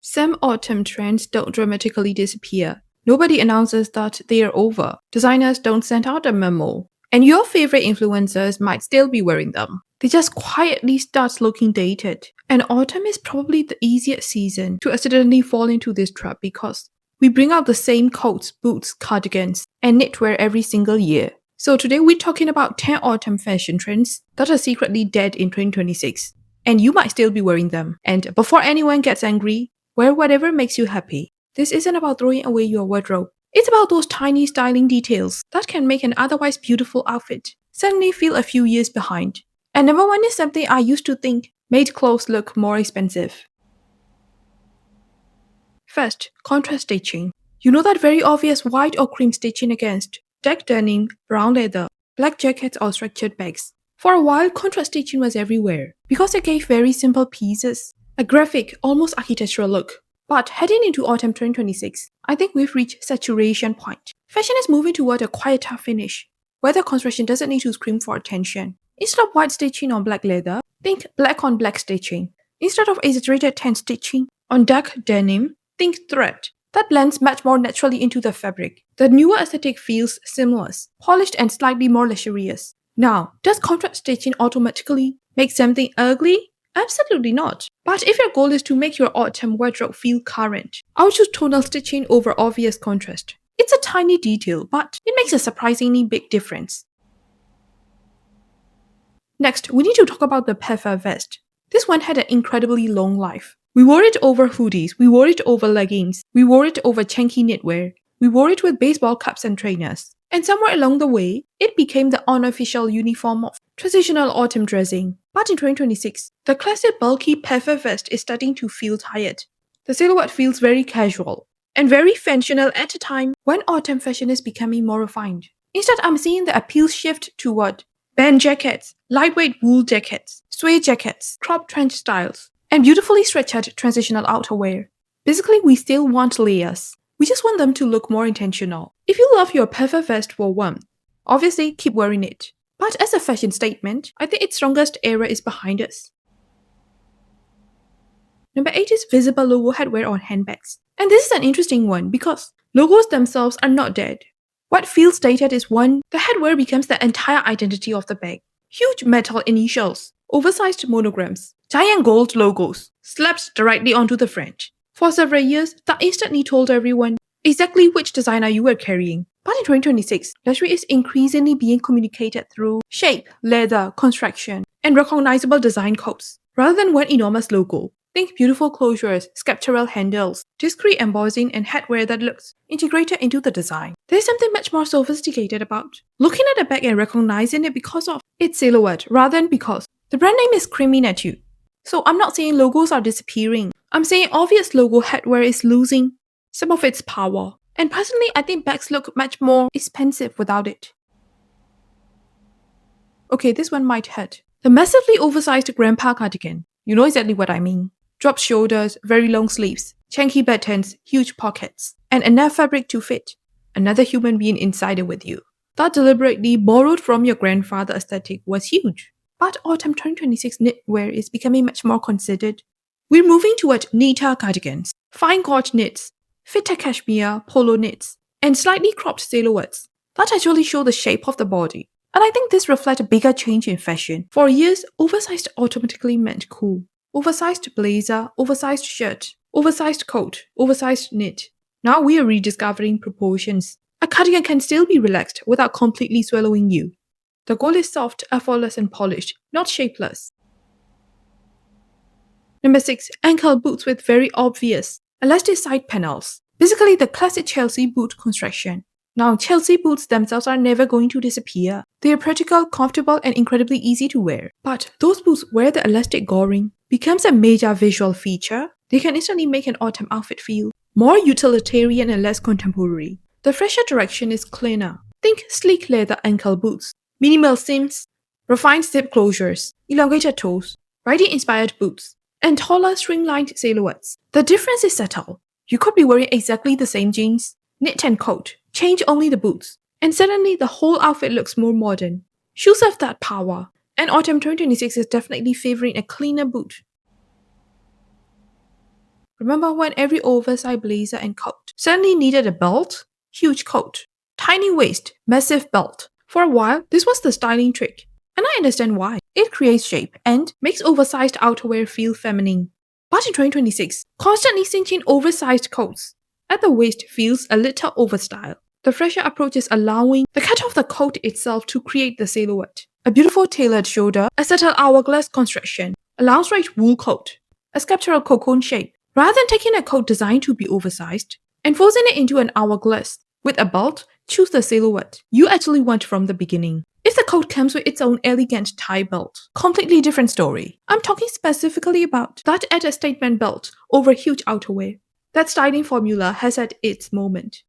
Some autumn trends don't dramatically disappear. Nobody announces that they are over. Designers don't send out a memo. And your favorite influencers might still be wearing them. They just quietly start looking dated. And autumn is probably the easiest season to accidentally fall into this trap because we bring out the same coats, boots, cardigans, and knitwear every single year. So today we're talking about 10 autumn fashion trends that are secretly dead in 2026. And you might still be wearing them. And before anyone gets angry, wear whatever makes you happy. This isn't about throwing away your wardrobe. It's about those tiny styling details that can make an otherwise beautiful outfit suddenly feel a few years behind. And number one is something I used to think made clothes look more expensive. First, contrast stitching. You know that very obvious white or cream stitching against dark denim, brown leather, black jackets or structured bags. For a while, contrast stitching was everywhere because it gave very simple pieces a graphic, almost architectural look. But heading into autumn 2026, I think we've reached saturation point. Fashion is moving toward a quieter finish, where the construction doesn't need to scream for attention. Instead of white stitching on black leather, think black on black stitching. Instead of exaggerated tan stitching on dark denim, think thread. That blends much more naturally into the fabric. The newer aesthetic feels seamless, polished and slightly more luxurious. Now, does contrast stitching automatically make something ugly? Absolutely not. But if your goal is to make your autumn wardrobe feel current, I would choose tonal stitching over obvious contrast. It's a tiny detail, but it makes a surprisingly big difference. Next, we need to talk about the puffer vest. This one had an incredibly long life. We wore it over hoodies, we wore it over leggings, we wore it over chunky knitwear, we wore it with baseball caps and trainers. And somewhere along the way, it became the unofficial uniform of traditional autumn dressing. But in 2026, the classic bulky puffer vest is starting to feel tired. The silhouette feels very casual and very functional at a time when autumn fashion is becoming more refined. Instead, I'm seeing the appeal shift toward band jackets, lightweight wool jackets, suede jackets, crop trench styles, and beautifully stretched transitional outerwear. Basically, we still want layers. We just want them to look more intentional. If you love your puffer vest for warmth, obviously keep wearing it. But as a fashion statement, I think its strongest era is behind us. Number 8 is visible logo headwear on handbags. And this is an interesting one because logos themselves are not dead. What feels dated is when the headwear becomes the entire identity of the bag. Huge metal initials, oversized monograms, giant gold logos slapped directly onto the front. For several years, that instantly told everyone exactly which designer you were carrying. But in 2026, luxury is increasingly being communicated through shape, leather, construction, and recognizable design codes, rather than one enormous logo. Think beautiful closures, sculptural handles, discreet embossing, and headwear that looks integrated into the design. There's something much more sophisticated about looking at a bag and recognizing it because of its silhouette, rather than because the brand name is screaming at you. So I'm not saying logos are disappearing. I'm saying obvious logo headwear is losing some of its power. And personally, I think bags look much more expensive without it. Okay, this one might hurt. The massively oversized grandpa cardigan. You know exactly what I mean. Dropped shoulders, very long sleeves, chunky buttons, huge pockets, and enough fabric to fit another human being inside it with you. That deliberately borrowed from your grandfather aesthetic was huge. But autumn 2026 knitwear is becoming much more considered. We're moving toward neater cardigans, fine gauge knits, fitter cashmere, polo knits, and slightly cropped silhouettes that actually show the shape of the body. And I think this reflects a bigger change in fashion. For years, oversized automatically meant cool. Oversized blazer, oversized shirt, oversized coat, oversized knit. Now we are rediscovering proportions. A cardigan can still be relaxed without completely swallowing you. The goal is soft, effortless, and polished, not shapeless. Number 6. Ankle boots with very obvious elastic side panels. Basically the classic Chelsea boot construction. Now, Chelsea boots themselves are never going to disappear. They are practical, comfortable, and incredibly easy to wear. But those boots where the elastic goring becomes a major visual feature, they can instantly make an autumn outfit feel more utilitarian and less contemporary. The fresher direction is cleaner. Think sleek leather ankle boots, minimal seams, refined zip closures, elongated toes, riding-inspired boots, and taller streamlined silhouettes. The difference is subtle. You could be wearing exactly the same jeans, knit and coat, change only the boots, and suddenly the whole outfit looks more modern. Shoes have that power, and autumn 2026 is definitely favoring a cleaner boot. Remember when every oversized blazer and coat suddenly needed a belt? Huge coat, tiny waist, massive belt. For a while, this was the styling trick. And I understand why. It creates shape and makes oversized outerwear feel feminine. But in 2026, constantly cinching oversized coats at the waist feels a little overstyle. The fresher approach is allowing the cut of the coat itself to create the silhouette. A beautiful tailored shoulder, a subtle hourglass construction, a lounge-right wool coat, a sculptural cocoon shape. Rather than taking a coat designed to be oversized and forcing it into an hourglass with a belt, choose the silhouette you actually want from the beginning. If the coat comes with its own elegant tie belt, completely different story. I'm talking specifically about that at a statement belt over huge outerwear. That styling formula has had its moment.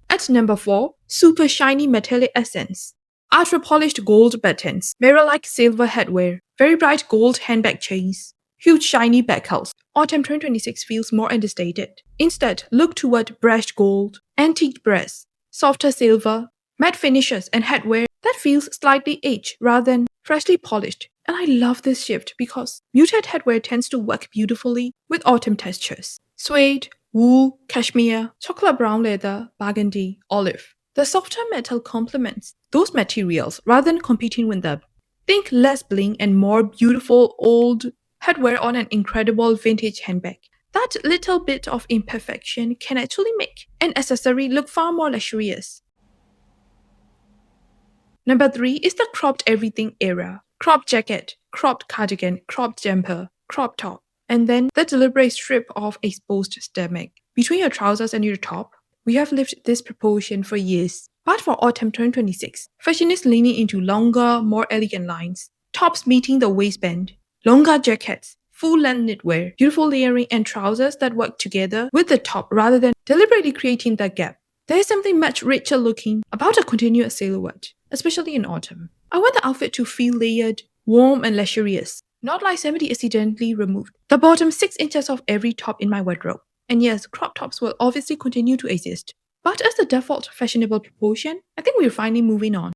At number 4, super shiny metallic essence. Ultra polished gold buttons, mirror-like silver headwear, very bright gold handbag chains, huge shiny backhouse. Autumn 2026 feels more understated. Instead, look toward brushed gold, antique brass, softer silver, matte finishes and headwear that feels slightly aged rather than freshly polished. And I love this shift because muted headwear tends to work beautifully with autumn textures. Suede, wool, cashmere, chocolate brown leather, burgundy, olive. The softer metal complements those materials rather than competing with them. Think less bling and more beautiful old headwear on an incredible vintage handbag. That little bit of imperfection can actually make an accessory look far more luxurious. Number 3 is the cropped everything era. Cropped jacket, cropped cardigan, cropped jumper, cropped top, and then the deliberate strip of exposed stomach. Between your trousers and your top, we have lived this proportion for years. But for autumn 2026, fashion is leaning into longer, more elegant lines. Tops meeting the waistband, longer jackets, full-length knitwear, beautiful layering, and trousers that work together with the top rather than deliberately creating that gap. There is something much richer looking about a continuous silhouette, especially in autumn. I want the outfit to feel layered, warm, and luxurious, not like somebody accidentally removed the bottom 6 inches of every top in my wardrobe. And yes, crop tops will obviously continue to exist, but as the default fashionable proportion, I think we're finally moving on.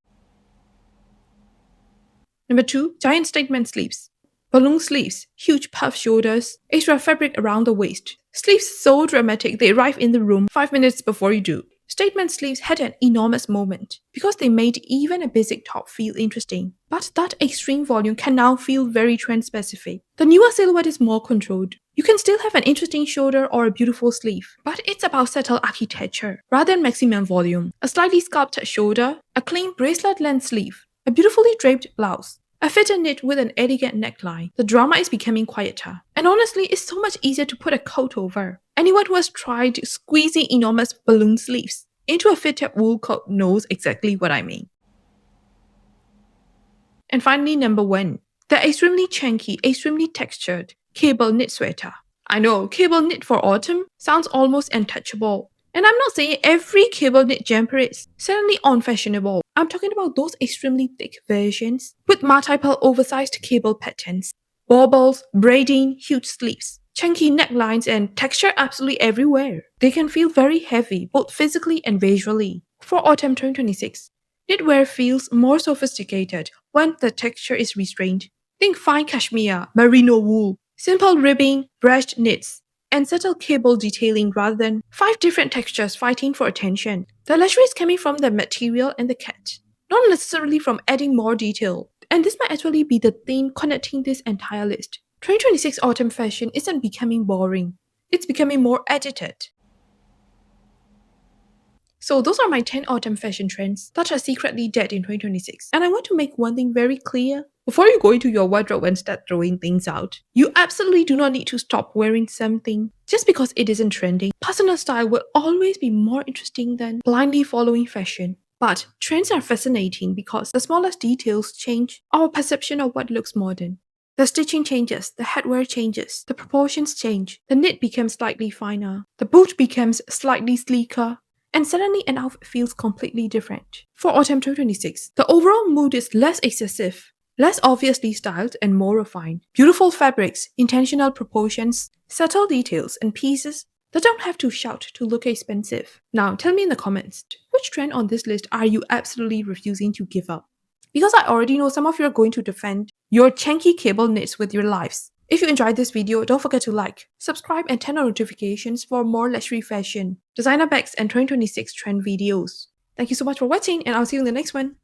Number 2, giant statement sleeves. Balloon sleeves, huge puff shoulders, extra fabric around the waist. Sleeves so dramatic they arrive in the room 5 minutes before you do. Statement sleeves had an enormous moment because they made even a basic top feel interesting. But that extreme volume can now feel very trend specific. The newer silhouette is more controlled. You can still have an interesting shoulder or a beautiful sleeve, but it's about subtle architecture rather than maximum volume. A slightly sculpted shoulder, a clean bracelet length sleeve, a beautifully draped blouse, a fitted knit with an elegant neckline. The drama is becoming quieter. And honestly, it's so much easier to put a coat over. Anyone who has tried squeezing enormous balloon sleeves into a fitted wool coat knows exactly what I mean. And finally, number 1, the extremely chunky, extremely textured cable knit sweater. I know, cable knit for autumn sounds almost untouchable. And I'm not saying every cable knit jumper is suddenly unfashionable. I'm talking about those extremely thick versions with multiple oversized cable patterns, baubles, braiding, huge sleeves, chunky necklines, and texture absolutely everywhere. They can feel very heavy, both physically and visually. For autumn 2026, knitwear feels more sophisticated when the texture is restrained. Think fine cashmere, merino wool, simple ribbing, brushed knits, and subtle cable detailing rather than 5 different textures fighting for attention. The luxury is coming from the material and the cut, not necessarily from adding more detail. And this might actually be the theme connecting this entire list. 2026 autumn fashion isn't becoming boring, it's becoming more edited. So those are my 10 autumn fashion trends that are secretly dead in 2026. And I want to make one thing very clear. Before you go into your wardrobe and start throwing things out, you absolutely do not need to stop wearing something just because it isn't trending. Personal style will always be more interesting than blindly following fashion. But trends are fascinating because the smallest details change our perception of what looks modern. The stitching changes, the headwear changes, the proportions change, the knit becomes slightly finer, the boot becomes slightly sleeker, and suddenly an outfit feels completely different. For autumn 2026, the overall mood is less excessive, less obviously styled, and more refined. Beautiful fabrics, intentional proportions, subtle details, and pieces that don't have to shout to look expensive. Now, tell me in the comments, which trend on this list are you absolutely refusing to give up? Because I already know some of you are going to defend your chunky cable knits with your lives. If you enjoyed this video, don't forget to like, subscribe, and turn on notifications for more luxury fashion, designer bags, and 2026 trend videos. Thank you so much for watching, and I'll see you in the next one.